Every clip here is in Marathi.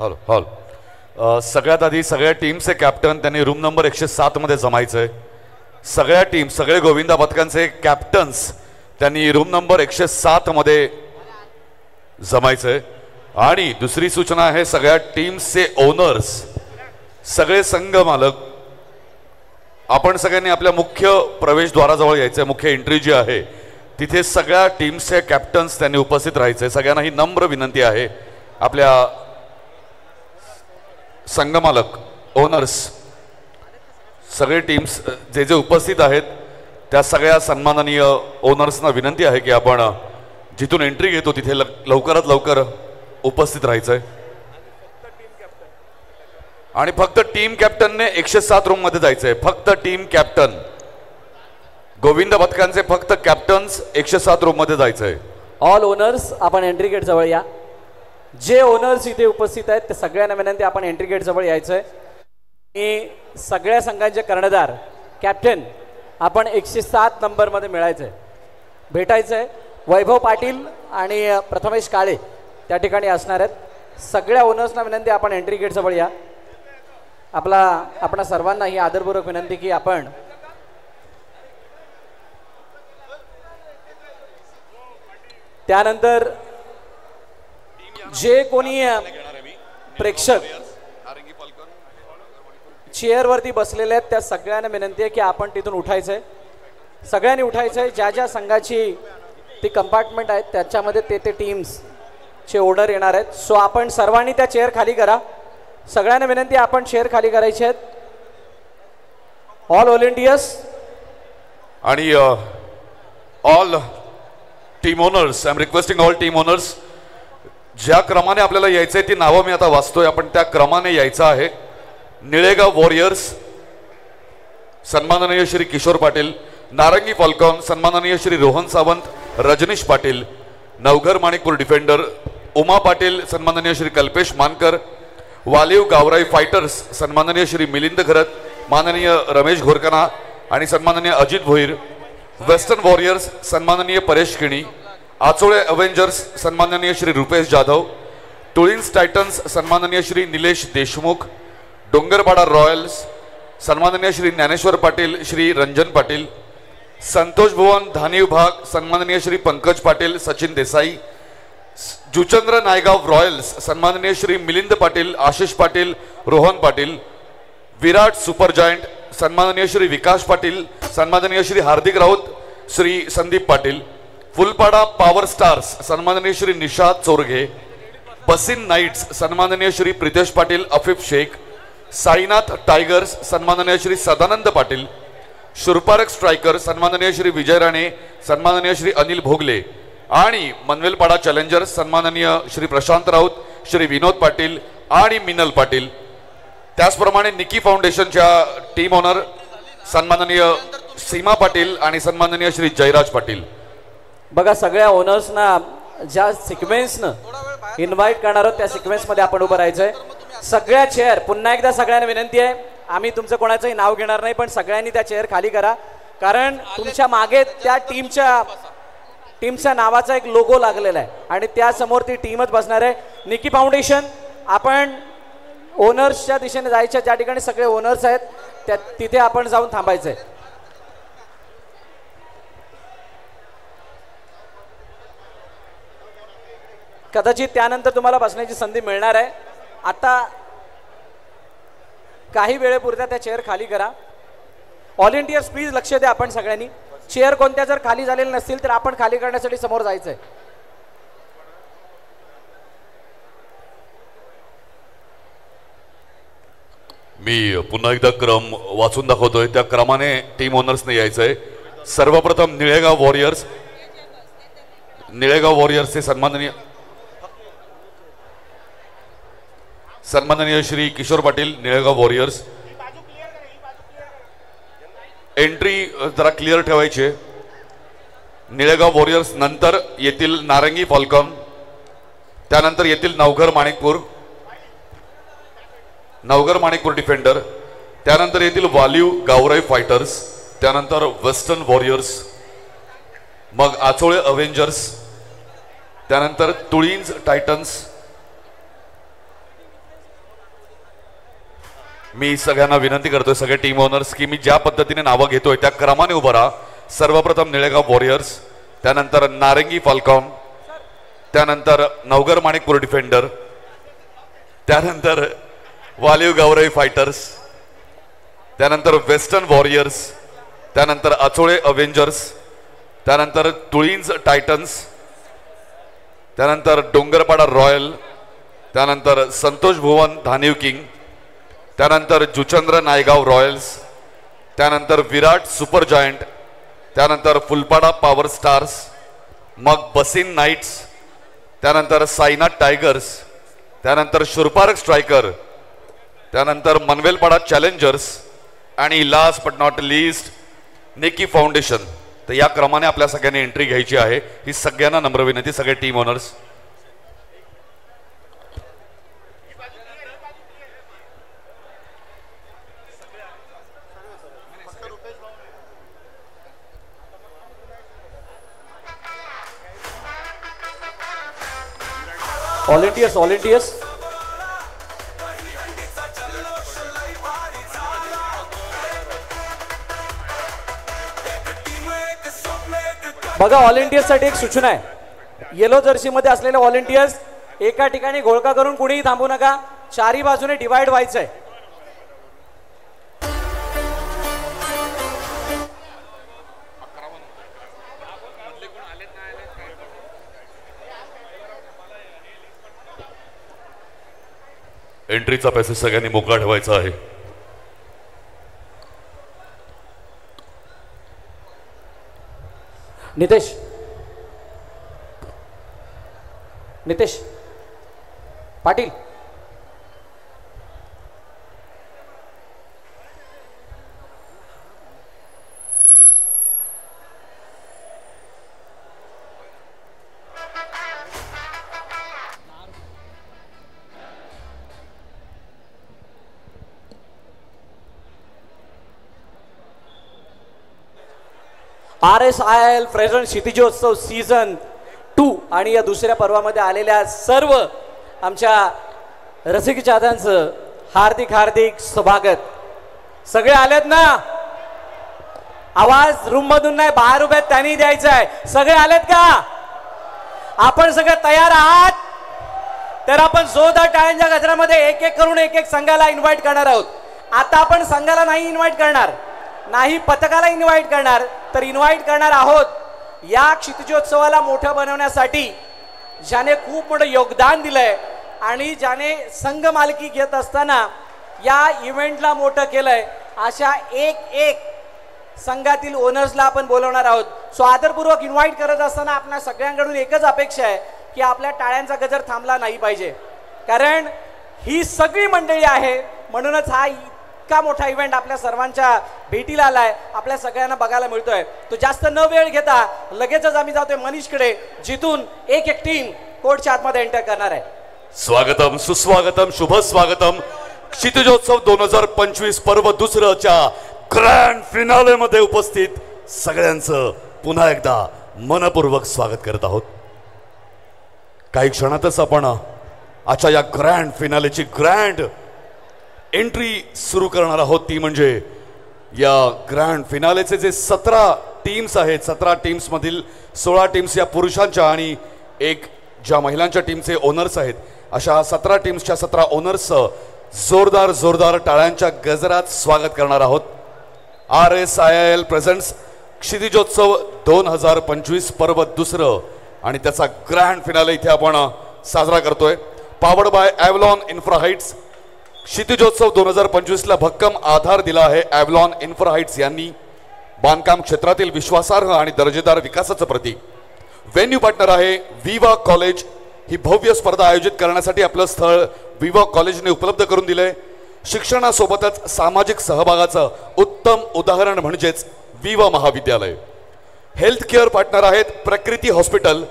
हॉल हॉल सगळ्यात आधी सगळ्या टीमचे कॅप्टन त्यांनी रूम नंबर 107 मध्ये जमायचंय. सगळ्या टीम सगळे गोविंदा पथकांचे कॅप्टन्स त्यांनी रूम नंबर 107 मध्ये जमायचंय. आणि दुसरी सूचना आहे सगळ्या टीम्सचे ओनर्स सगळे संघ मालक आपण सगळ्यांनी आपल्या मुख्य प्रवेशद्वाराजवळ यायचंय. मुख्य एंट्री जी आहे तिथे सगळ्या टीम्सचे कॅप्टन्स त्यांनी उपस्थित राहायचंय. सगळ्यांना ही नम्र विनंती आहे. आपल्या संघ मालक ओनर्स सगळे टीम्स जे जे उपस्थित आहेत त्या सगळ्या सन्माननीय ओनर्सना विनंती आहे की आपण जिथून एंट्री घेतो तिथे लवकरात लवकर उपस्थित राहायचंय. आणि फक्त टीम कॅप्टनने 107 रूम मध्ये जायचंय. फक्त टीम कॅप्टन गोविंद पथकांचे फक्त कॅप्टन्स 107 रूम मध्ये जायचंय. ऑल ओनर्स आपण एंट्री गेट जवळ या. जे ओनर्स इथे उपस्थित आहेत ते सगळ्यांना विनंती आपण एंट्री गेट जवळ यायचंय. आणि सगळ्या संघांचे कर्णधार कॅप्टन आपण 107 नंबर मध्ये मिळायचंय भेटायचंय. वैभव पाटील आणि प्रथमेश काळे त्या ठिकाणी असणार आहेत. सगळ्या ओनर्सना विनंती आपण एंट्री गेट जवळ या. आपणा सर्वांना ही आदरपूर्वक विनंती की आपण त्यानंतर जे कोणी प्रेक्षक चेअरवरती बसलेले आहेत त्या सगळ्यांना विनंती आहे की आपण तिथून उठायचंय. सगळ्यांनी उठायचंय. ज्या ज्या संघाची ती कंपार्टमेंट आहेत त्याच्यामध्ये ते टीम्स चे ओनर येणार आहेत. सो आपण सर्वांनी त्या चेअर खाली करा. सगळ्यांना विनंती आपण चेअर खाली करायची आहेत. ऑल व्हॉलेंटियर्स आणि all team owners I am requesting all team owners ज्या क्रमाने आपल्याला यायचंय ती नावं मी आता वाचतोय. आपण त्या क्रमाने यायचं आहे. निळेगाव वॉरियर्स सन्माननीय श्री किशोर पाटील. नारंगी फॉल्कॉन सन्माननीय श्री रोहन सावंत, रजनीश पाटील. नवघर माणिकपूर डिफेंडर उमा पाटील सन्माननीय श्री कल्पेश मानकर. वालीव गावराई फायटर्स सन्माननीय श्री मिलिंद खरत, माननीय रमेश घोरकना आणि सन्माननीय अजित भोईर. वेस्टर्न वॉरियर्स सन्माननीय परेश किणी. आचोळे अवेंजर्स सन्माननीय श्री रुपेश जाधव. टुळिन्स टायटन्स सन्माननीय श्री निलेश देशमुख. डोंगरपाडा रॉयल्स सन्माननीय श्री ज्ञानेश्वर पाटील, श्री रंजन पाटील. संतोष भुवन धानी विभाग सन्माननीय श्री पंकज पाटील, सचिन देसाई. जुचंद्र नायगाव रॉयल्स सन्माननीय श्री मिलिंद पाटील, आशिष पाटील, रोहन पाटील. विराट सुपर जायंट सन्माननीय श्री विकास पाटील, सन्माननीय श्री हार्दिक राऊत, श्री संदीप पाटील. फुलपाडा पॉवर स्टार्स सन्माननीय श्री निशाद चोरगे. बसिन नाइट्स सन्माननीय श्री प्रितेश पाटील, अफीफ शेख. साईनाथ टायगर्स सन्माननीय श्री सदानंद पाटील. शुरपारक स्ट्रायकर सन्माननीय श्री विजय राणे, सन्माननीय श्री अनिल भोगले. आणि मनवेलपाडा चॅलेंजर्स सन्माननीय श्री प्रशांत राऊत, श्री विनोद पाटील आणि मिनल पाटील. त्याचप्रमाणे निकी फाउंडेशनच्या टीम ओनर सन्माननीय सीमा पाटील आणि सन्माननीय श्री जयराज पाटील. बघा सगळ्या ओनर्सना ज्या सिक्वेन्सनं इन्व्हाइट करणार आहोत त्या सिक्वेन्समध्ये आपण उभं राहायचंय. सगळ्या चेअर पुन्हा एकदा सगळ्यांना विनंती आहे. आम्ही तुमचं कोणाचंही नाव घेणार नाही पण सगळ्यांनी त्या चेअर खाली करा. कारण तुमच्या मागे त्या टीमच्या नावाचा एक लोगो लागलेला आहे आणि त्यासमोर ती टीमच बसणार आहे. निकी फाउंडेशन आपण ओनर्सच्या दिशेने जायच्या ज्या ठिकाणी सगळे ओनर्स आहेत त्या तिथे आपण जाऊन थांबायचंय. कदाचित त्यानंतर तुम्हाला बसण्याची संधी मिळणार आहे. आता काही वेळेपुरता त्या चेअर खाली करा. व्हॉलेंटियर्स प्लीज लक्ष द्या. आपण सगळ्यांनी चेअर कोणत्या जर खाली झालेल्या नसतील तर आपण खाली करण्यासाठी समोर जायचंय. मी पुन्हा एकदा क्रम वाचून दाखवतोय. त्या क्रमाने टीम ओनर्सने यायचंय. सर्वप्रथम निळेगाव वॉरियर्सचे सन्माननीय श्री किशोर पाटील, निळेगाव वॉरियर्स. एंट्री जरा क्लिअर ठेवायची. निळेगाव वॉरियर्स नंतर येतील नारंगी फॉल्कॉन, त्यानंतर येतील नवघर माणिकपूर डिफेंडर, त्यानंतर येतील वालीव गावराई फायटर्स, त्यानंतर वेस्टर्न वॉरियर्स, मग आचोळे अवेंजर्स, त्यानंतर तुळींज टायटन्स, मी सगळ्यांना विनंती करतोय, सगळे टीम ओनर्स, की मी ज्या पद्धतीने नावं घेतोय त्या क्रमाने उभं राहा. सर्वप्रथम निळेगाव वॉरियर्स, त्यानंतर नारंगी फॉल्कॉन, त्यानंतर नवघर माणिकपूर डिफेंडर, त्यानंतर वालीव गावराई फायटर्स, त्यानंतर वेस्टर्न वॉरियर्स, त्यानंतर अचोळे अवेंजर्स, त्यानंतर तुळींज टायटन्स, त्यानंतर डोंगरपाडा रॉयल, त्यानंतर संतोष भुवन धानिव किंग, त्यानंतर जुचंद्र नायगाव रॉयल्स, त्यानंतर विराट सुपर जायंट, त्यानंतर फुलपाडा पॉवर स्टार्स, मग बसिन नाईट्स, त्यानंतर साईनाथ टायगर्स, त्यानंतर शुरपारक स्ट्रायकर, त्यानंतर मनवेलपाडा चॅलेंजर्स आणि लास्ट बट नॉट लिस्ट नेकी फाउंडेशन. तर या क्रमाने आपल्या सगळ्यांनी एंट्री घ्यायची आहे. ही सगळ्यांना नम्र विनंती, सगळे टीम ओनर्स. व्हॉलेंटियर्स बघा, व्हॉलेंटियर्ससाठी एक सूचना आहे. येलो जर्सी मध्ये असलेले व्हॉलेंटियर्स एका ठिकाणी घोळका करून कुणीही थांबू नका. चारी बाजूने डिवाइड व्हायचंय. एंट्रीचा पॅसेज सगळ्यांनी मोकळा ठेवायचा आहे. नितेश पाटील, RSIL फ्रेझन क्षितिजोत्सव सीझन 2 आणि या दुसऱ्या पर्वामध्ये आलेल्या सर्व आमच्या रसिक चाहत्यांचं हार्दिक हार्दिक स्वागत. सगळे आलेत ना? आवाज रूम मधून नाही, बाहेर उभे त्यांनी द्यायचा आहे. सगळे आलेत का? आपण सगळे तयार आहात? तर आपण जोरदार टाळ्यांच्या गजरामध्ये एक एक करून एक एक संघाला इन्व्हाइट करणार आहोत. आता आपण संघाला नाही इन्व्हाइट करणार, नाही पथकाला इन्व्हाइट करणार, तर इन्व्हाइट करणार आहोत या क्षितिजोत्सवाला मोठं बनवण्यासाठी ज्याने खूप मोठं योगदान दिलंय आणि ज्याने संघ मालकी घेत असताना या इव्हेंटला मोठं केलंय, अशा एक एक संघातील ओनर्सला आपण बोलवणार आहोत. सो आदरपूर्वक इन्व्हाइट करत असताना आपल्या सगळ्यांकडून एकच अपेक्षा आहे की आपल्या टाळ्यांचा गजर थांबला नाही पाहिजे, कारण ही सगळी मंडळी आहे. म्हणूनच हा इतका मोठा इव्हेंट आपल्या सर्वांच्या भेटीला आलाय, आपल्या सगळ्यांना बघायला मिळतोय. तो जास्त न वेळ घेता लगेचच आम्ही जातोय मनीषकडे, जिथून एक एक टीम कोर्टच्या आतमध्ये एंटर करणार आहे. स्वागतम, सुस्वागतम, शुभ स्वागतम. क्षितिजोत्सव 2025 पर्व दुसरंच्या ग्रँड फिनाले मध्ये उपस्थित सगळ्यांचं पुन्हा एकदा मनपूर्वक स्वागत करत आहोत. काही क्षणातच आपण आजच्या या ग्रँड फिनालेची ग्रँड एंट्री सुरू करणार आहोत. ती म्हणजे या ग्रँड फिनालेचे जे 17 टीम्स आहेत, 17 टीम्स मधील 16 टीम्स या पुरुषांच्या आणि एक ज्या महिलांच्या टीमचे ओनर्स आहेत, अशा 17 टीम्सच्या 17 ओनर्सचं जोरदार जोरदार टाळ्यांच्या गजरात स्वागत करणार आहोत. RSIL प्रेझेंट्स क्षितिजोत्सव 2025 पर्व दुसरं आणि त्याचा ग्रँड फिनाले इथे आपण साजरा करतोय. Powered by Avalon infra heights. Kshitijotsav 2025 ला भक्कम आधार दिला आहे ॲव्हलॉन इन्फ्रा हाइट्स यांनी. बांधकाम क्षेत्रातील विश्वासार्ह आणि दर्जेदार विकासाचं प्रतीक. व्हेन्यू पार्टनर आहे विवा कॉलेज. ही भव्य स्पर्धा आयोजित करण्यासाठी आपलं स्थळ विवा कॉलेजने उपलब्ध करून दिलंय. शिक्षणासोबतच सामाजिक सहभागाचं उत्तम उदाहरण म्हणजेच विवा महाविद्यालय. हेल्थ केअर पार्टनर आहेत प्रकृती हॉस्पिटल.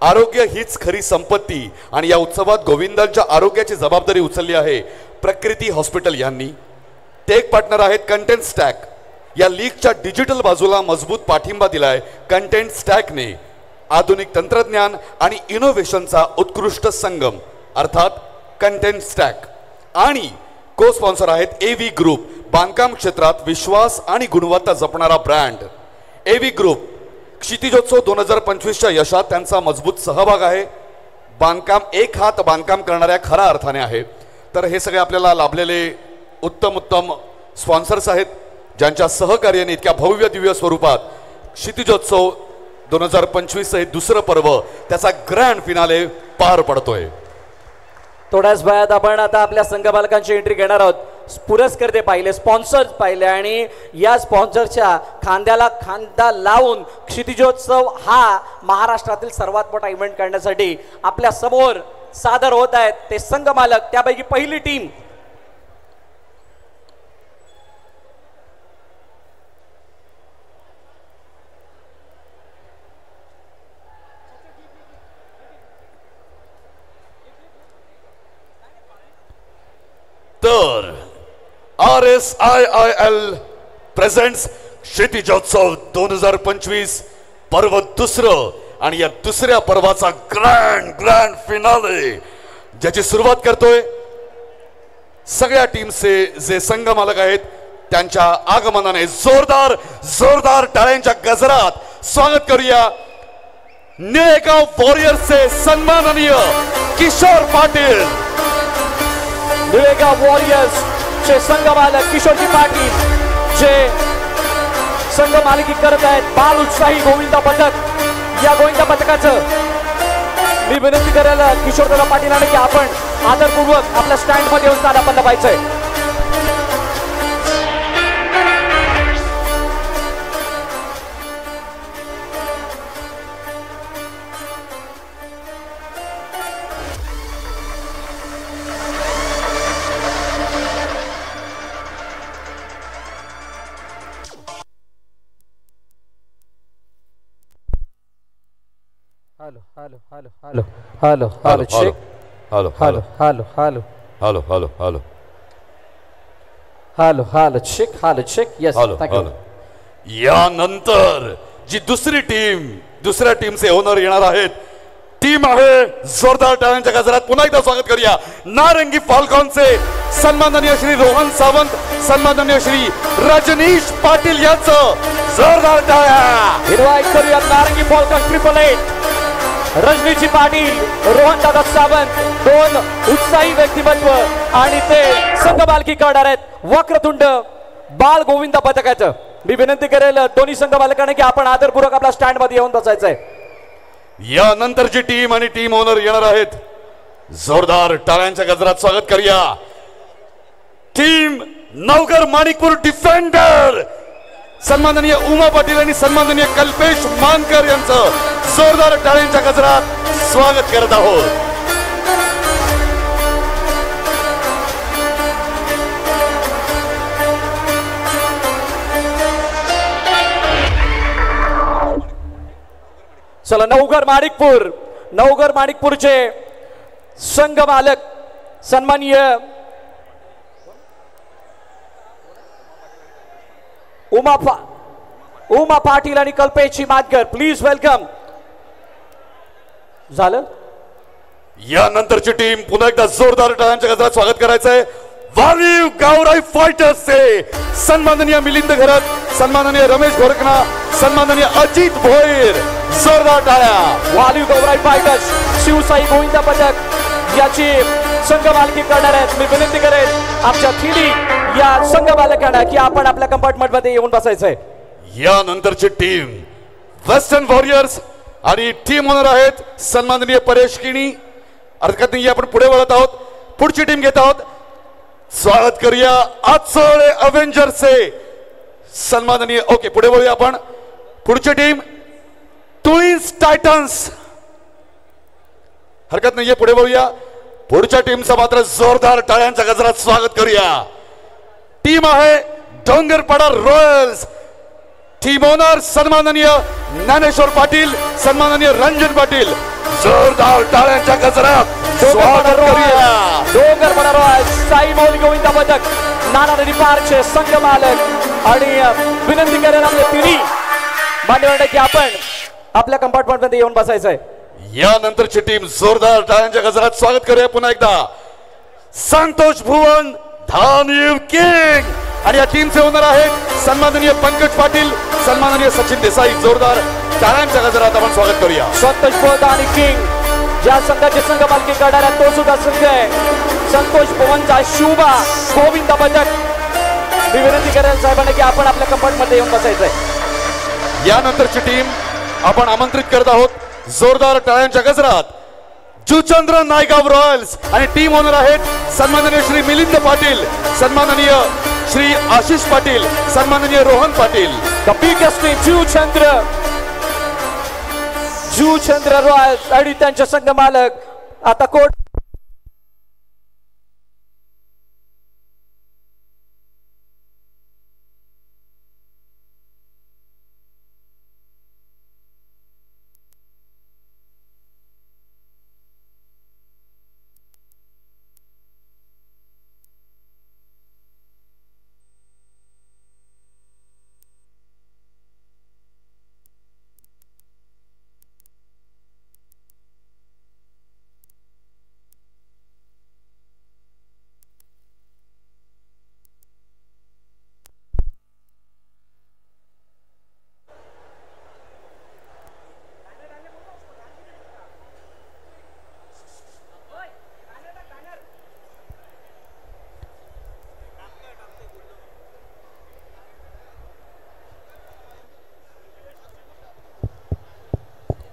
आरोग्य हीच खरी संपत्ती आणि या उत्सवात गोविंदांच्या आरोग्याची जबाबदारी उचलली आहे प्रकृती हॉस्पिटल यांनी. टेक पार्टनर आहेत कंटेंट स्टॅक. या लीगच्या डिजिटल बाजूला मजबूत पाठिंबा दिलाय कंटेंट स्टॅकने. आधुनिक तंत्रज्ञान आणि इनोव्हेशनचा उत्कृष्ट संगम अर्थात कंटेंट स्टॅक. आणि को स्पॉन्सर आहेत एव्ही ग्रुप, बांधकाम क्षेत्रात विश्वास आणि गुणवत्ता जपणारा ब्रँड. एव्ही ग्रुप क्षितिजोत्सव 2025च्या यशात त्यांचा मजबूत सहभाग आहे. बांधकाम एक हात बांधकाम करणाऱ्या खऱ्या अर्थाने आहे. तर हे सगळे आपल्याला लाभलेले उत्तम उत्तम स्पॉन्सर्स आहेत, ज्यांच्या सहकार्याने इतक्या भव्य दिव्य स्वरूपात क्षितिजोत्सव 2025 हे दुसरं पर्व त्याचा ग्रँड फिनाले पार पडतोय. थोड्याच वेळात आपण आता आपल्या संघ बालकांची एंट्री घेणार आहोत. पुरस्कर्ते पाहिले, स्पॉन्सर्स पाहिले आणि या स्पॉन्सरच्या खांद्याला खांदा लावून क्षितिजोत्सव हा महाराष्ट्रातील सर्वात मोठा इव्हेंट करण्यासाठी आपल्या समोर सादर होत आहेत ते संघ मालक. त्यापैकी पहिली टीम तर RSIIL प्रेझेंट्स क्षितिजोत्सव 2025 पर्व दुसरं आणि या दुसऱ्या पर्वाचा ग्रँड फिनाले ज्याची सुरुवात करतोय. सगळ्या टीमचे जे संघ मालक आहेत त्यांच्या आगमनाने जोरदार टाळ्यांच्या गजरात स्वागत करूया. निळेगाव वॉरियर्सचे सन्माननीय किशोर पाटील. निळेगाव वॉरियर्स चे संघ मालक किशोरजी पाटील जे संघ मालकी करत आहेत बाल उत्साही गोविंदा पथक. या गोविंदा पथकाचं मी विनंती करायला किशोरदादा पाटीलांना की आपण आदरपूर्वक आपल्या स्टँड मध्ये येऊन स्थान आपण पाहिजे. Hello hello hello hello hello check hello hello hello hello hello hello hello hello hello check hello check. Yes thank you. यानंतर जी दुसरी टीम, दुसऱ्या टीमचे ओनर येणार आहेत, टीम आहे जोरदार टाळ्यांच्या गजरात पुन्हा एकदा स्वागत करूया. नारंगी फॉल्कॉनचे सन्माननीय श्री रोहन सावंत, सन्माननीय श्री रजनीश पाटील यांचं जोरदार टाळ्या. इन्व्हाइट करूया नारंगी फॉल्कॉन 888 रजनीजी पाटील, रोहन दादा सावंत, दोन उत्साही व्यक्तिमत्व आणि ते संघ मालकी करणार आहेत वक्रतुंड बाल गोविंदा पथकाचं. मी विनंती करेल दोन्ही संघ मालकांना की आपण आदरपूर्वक आपल्या स्टँड मध्ये येऊन बसायचंय. यानंतरची टीम आणि टीम ओनर येणार आहेत. जोरदार टाळ्यांच्या गजरात स्वागत करूया. टीम नवघर माणिकपूर डिफेंडर सन्माननीय उमा पाटील आणि सन्माननीय कल्पेश मानकर यांचं जोरदार टाळ्यांच्या गजरात स्वागत करत आहोत. चला नवघर माणिकपूरचे संघ मालक सन्माननीय उमा पाटील आणि कल्पेशजी मानकर, प्लीज वेलकम. झालं. यानंतरची टीम पुन्हा एकदा जोरदार टाळ्यांच्या गजरात स्वागत करायचंय. वालीव गावराई फायटर्सचे सन्माननीय मिलिंद घरत, सन्माननीय रमेश घोरकना, सन्माननीय अजित भोईर. जोरदार टाळ्या. वालीव गावराई फायटर्स शिवसाई गोविंदा पथक याची संघ मालकी करणार आहेत. मी विनंती करेन आमच्या थिली या संघ मालकांना की आपण आपल्या कंपार्टमेंट मध्ये येऊन बसायचंय. यानंतरची टीम वेस्टर्न वॉरियर्स आणि टीम ओनर आहेत सन्माननीय परेश किणी. हरकत नाही, आपण पुढे वळत आहोत. पुढची टीम घेत आहोत. स्वागत करूया आचोळे अवेंजर्सचे सन्माननीय, ओके पुढे वळूया आपण. पुढची टीम ट्विन्स टायटन्स. हरकत नाहीये, पुढे वळूया. पुढच्या टीमचं मात्र जोरदार टाळ्यांच्या गजरात स्वागत करूया. टीम आहे डोंगरपाडा रॉयल्स. टीम ओनर सन्माननीय ज्ञानेश्वर पाटील, सन्माननीय रंजन पाटील. जोरदार टाळ्यांच्या गजरात स्वागत करूया. डोंगरपाडा रॉयल्स साई मौली गोविंदा पथक नाना नदी पार्कचे संघ मालक आणि विनंती करेन आपले तिन्ही मान्यवर की आपण आपल्या कंपार्टमेंट मध्ये येऊन बसायचंय. यानंतरची टीम जोरदार टाळ्यांच्या गजरात स्वागत करूया पुन्हा एकदा. संतोष भुवन धानीव किंग आणि या टीमचे ओनर आहेत सन्माननीय पंकज पाटील, सन्माननीय सचिन देसाई. जोरदार टाळ्यांच्या गजरात आपण स्वागत करूया. संतोष पवार आणि किंग ज्या संघाची संघ मालकी करणाऱ्या तो सुद्धा संघ आहे संतोष पवनचा शुभा गोविंद बदक. मी विनंती करेन साहेबांना की आपण आपल्या कंपार्ट मध्ये येऊन बसायचंय. यानंतरची टीम आपण आमंत्रित करत आहोत जोरदार टाळ्यांच्या गजरात जुचंद्र नायगाव रॉयल्स आणि टीम ओनर आहेत सन्माननीय श्री मिलिंद पाटील, सन्माननीय श्री आशिष पाटील, सन्माननीय Rohan Patil. The biggest team Juchandra Royals आणि त्यांचे संघ मालक आता court.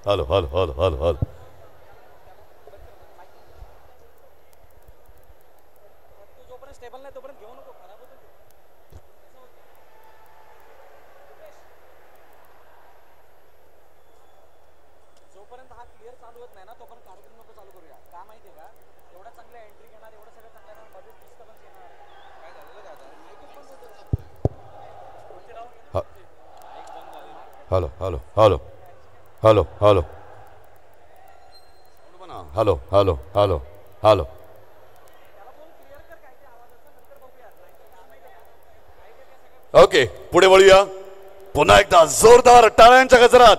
Hello hello hello hello hello जोपर्यंत हा क्लिअर चालू होत नाही ना तोपर्यंत कार्यक्रम नको चालू करूया. का माहितीये का एवढा चांगला एंट्री घेणार एवढं सगळं चांगलं बजेट डिस्टर्बन्स येणार. काय झालं दादा hello hello hello hello hello hello hello hello hello. Okay पुढे वळूया. पुन्हा एकदा जोरदार टाळ्यांच्या गजरात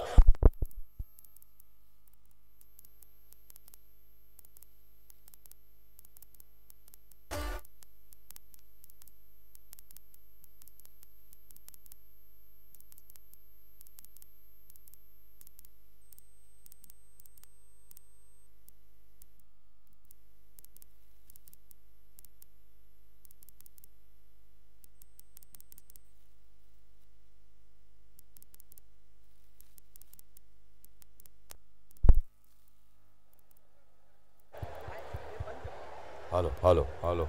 hello hello hello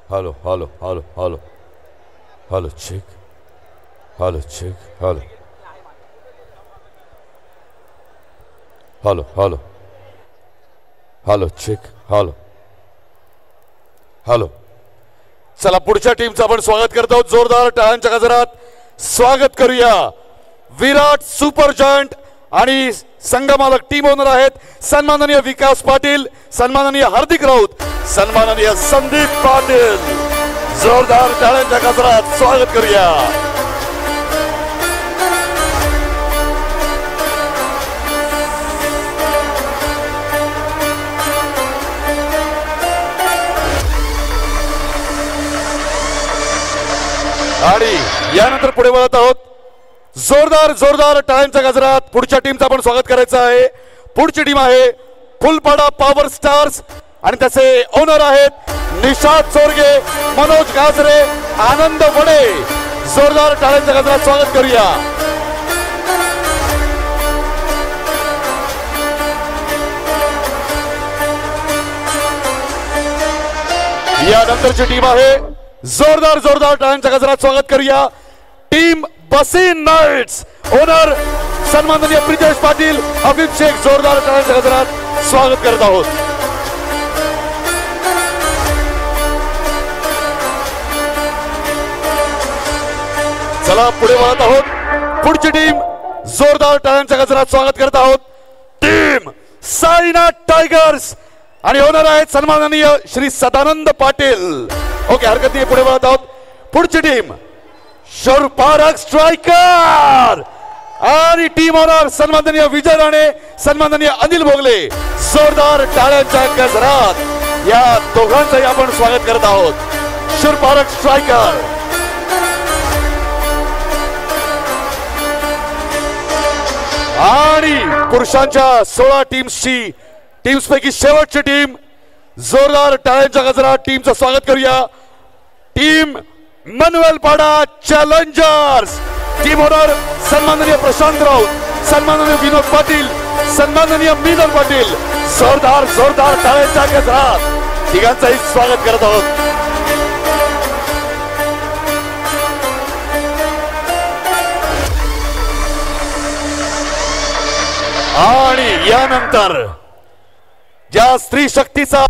hello hello hello hello hello check hello check hello hello hello hello check hello hello. चला पुढच्या टीमचं आपण स्वागत करत आहोत. जोरदार टाळ्यांच्या गजरात स्वागत करूया. विराट सुपर जॉइंट आणि संघमालक टीम ओनर आहेत सन्माननीय विकास पाटील, सन्माननीय हार्दिक राऊत, सन्माननीय संदीप पाटील. जोरदार टाळ्यांच्या गजरात स्वागत करूया. आणि यानंतर पुढे वळत आहोत. जोरदार जोरदार टाळ्यांच्या गजरात पुढच्या टीमचं आपण स्वागत करायचं आहे. पुढची टीम आहे फुलपाडा पॉवर स्टार्स आणि त्याचे ओनर आहेत निशाद चोरगे, मनोज गाजरे, आनंद वडे. जोरदार टाळ्यांच्या गजरात स्वागत करूया. यानंतरची टीम आहे जोरदार जोरदार टाळ्यांच्या गजरात स्वागत करूया टीम बसीन नाइट्स. ओनर सन्माननीय प्रितेश पाटील, हबीब शेख. जोरदार टाळ्यांच्या गजरात स्वागत करत आहोत. चला पुढे वळत आहोत. पुढची टीम जोरदार टाळ्यांच्या गजरात स्वागत करत आहोत टीम साईनाथ टायगर्स आणि ओनर आहेत सन्माननीय श्री सदानंद पाटील. ओके हरकत नाही, पुढे वळत आहोत. पुढची टीम शोरपारक स्ट्रायकर आणि टीम ओनर सन्माननीय विजय राणे, सन्माननीय अनिल भोगले. जोरदार टाळ्यांच्या गजरात या दोघांचंही आपण स्वागत करत आहोत. शिरपारक स्ट्रायकर. आणि पुरुषांच्या 16 टीम्स पैकी शेवटची टीम. जोरदार टाळ्यांच्या गजरात टीमचं स्वागत करूया. Team Manvelpada challengers. Team owner सन्माननीय प्रशांत राऊत, सन्माननीय विनोद पाटील, सन्माननीय मीनल पाटील. जोरदार टाळ्यांच्या गजरात तिघांचंही स्वागत करत आहोत. आणि यानंतर ज्या स्त्री शक्तीचा